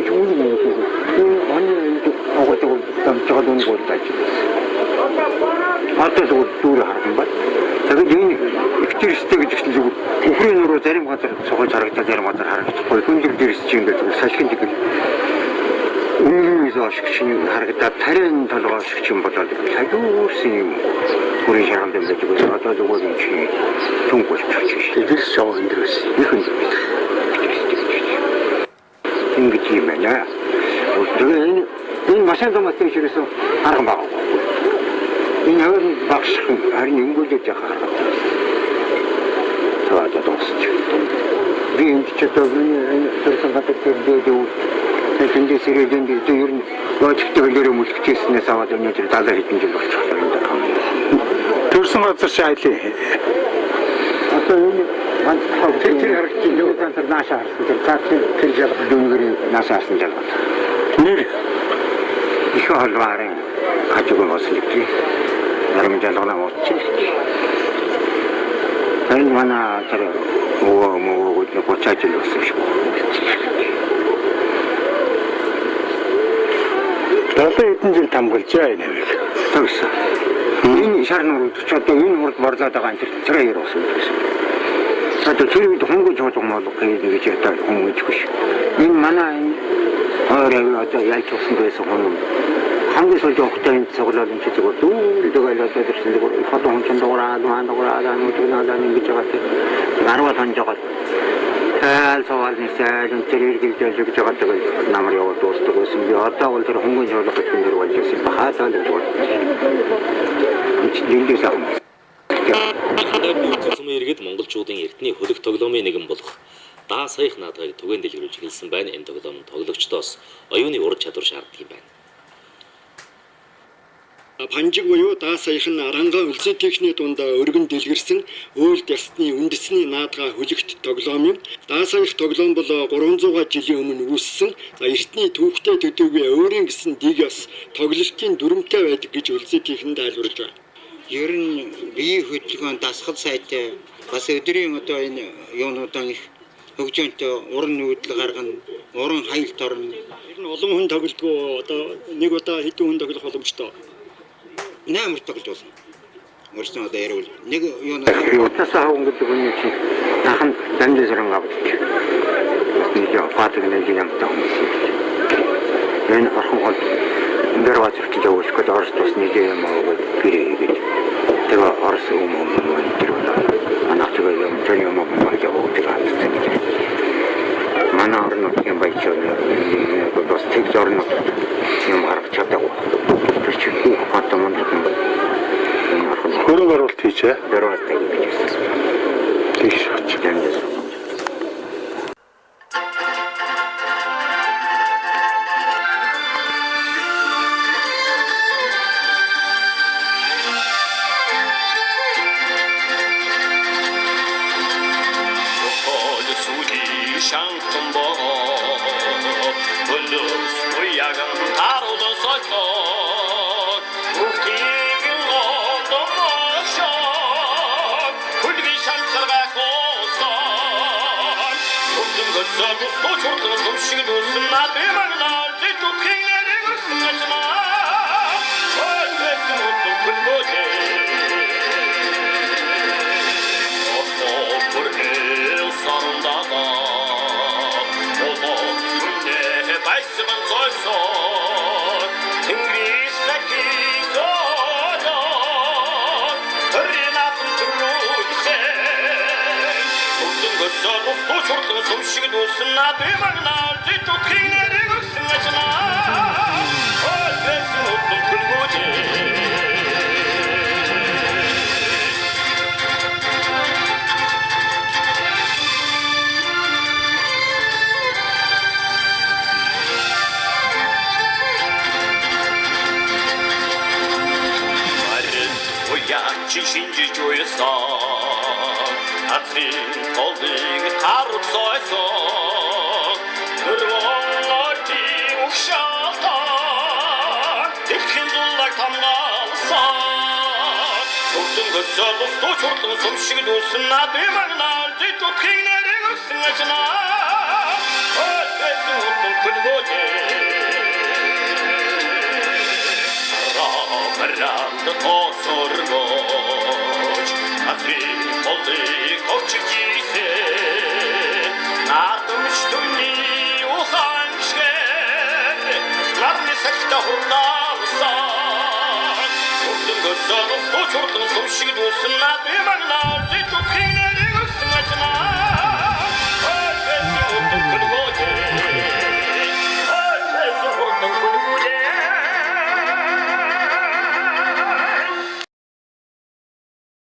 언니 저거 저거 놓는 거 어디다 있지? 어때서 둘이 하는 거야? 제가 여기 익티리스 때가 지금 우크라이나로 데리고 갔다 저걸 저렇게 데리고 갔다 하는 거야. 흔들들이 지금 그 사실 지금 음미서 식신 하겠다 다른 단어가 식신 보다 자주 쓰임 우리 사람들 가지고 저도 저거 좀 중고 싶지. 이들 저 흔들었어. 이건 인기지 매냐. 저는 이 마찬가지로 맞대시려서 하나 막고. 이녀는 막상 아니 인구적 작가가 저도 dost죠. 비 인치처럼 저렇게 같은 데도 근데 세계적인 또 이런 어떻게 내려오면 스트레스에 싸워도 내들 달라진 줄 알았다. 결승하서 샤이리. 어떤 만 특별히 기능한테 나샤스 같은 필적 dungu리 나샤스 줄 알았다. 네. 이거 할 말에 가지고 왔을지 여러분 잘 나왔지. 얼마나 저래 뭐 고차질로 쓰시고. 나도 이든지 담글지 아니네. 됐어. 이 사람으로 저도 인으로 말하다가 이제 저래로 쓰고. 저도 저희도 홍보 조정마도 그게 되게 잘 홍보 주고 싶어. 이 만화 어려워 또 얄쪽선거에서 보는 한국에서 저 그때 저거라든지 저거 둘다가 이렇게 들으신다고 포도 혼천도 오라도 한다고 하다니 어떻게 나다니 게 저같아. 나로가 던져가. 살서와는 쌀은 저리를 저기 저같다고 나무려 도스도 있으면 어따 올때 홍보 조정 같은 데로 갈 수 있을 바하다는 거. 진리사. Цэцмэ иргэд монголчуудын эртний хөлөг тоглоомын нэгэн болох даа саях наадгыг түгээн дэлгэрүүлж хэлсэн байна. Энэ тоглоом тоглогчдоос оюуны ур чадвар шаарддаг юм байна. Панжиг буюу даа саяхан арангаа үлзий техникийн дундаа өргөн дэлгэрсэн уйлд ясны үндэсний наадгаа хөлөгт тоглоом юм. Даа саях тоглоом бол 300 жилийн өмнө үүссэн. Эртний түүхтэй төдийгүй өөрийн гэсэн дэг яс тоглолтын дүрмтэй байдаг гэж үлзий техникийн тайлбарлаж байна. Ер нь биеийн хөдөлгөөн дасгал сайтай бас өдрийн одоо энэ юунуудаа их хөгжөөнтэй уран нүүдэл гаргана, уран хаялт орно. Ер нь олон хүн тоглодгоо одоо нэг удаа хэдэн хүн тоглох боломжтой. 8 тоглолт. Өөрснөө одоо ярил нэг юунаа утасаа өнгөдөг нь чи тахан дамжсарнгаа бодчих. Нэг фатыг нэг юм таа. Энэ орхон гол дөрвөж гэж өгөх орос тус нэг юм аа гэрээ. Тэгээ орос юм дөрвөө. Анахтайгаа юм тань юм аа гэж өгдөг. Манай орно юм байчаа. Бас тэг зорно юм гарах чадаагүй. Тэр чинь хатаман юм. Хөрөнгө оруулалт хийчээ. Дөрвөөтэй гэж хэлсэн. Тийш очиж. Шинжиж уйсан хацны колдыг харцойсон өргөнөти ухшаалтан дэлхийн зулаг тамгаалсан бүгдэн göсөөр бусдуу чурлан сум шиг дүүсэн надын магнаар дэд утхыг нэрийг өгсөн ажнаа өссөн утэн күлгөөд Хараад тосоргож Атрин болыг овчиж ийсэн Наадамч түнний ухан шгэр Нарны сахта хурлаарсан Урдын гөсөд устуч урдын сумшиг дүүсэн Над бимагнаа зитутхи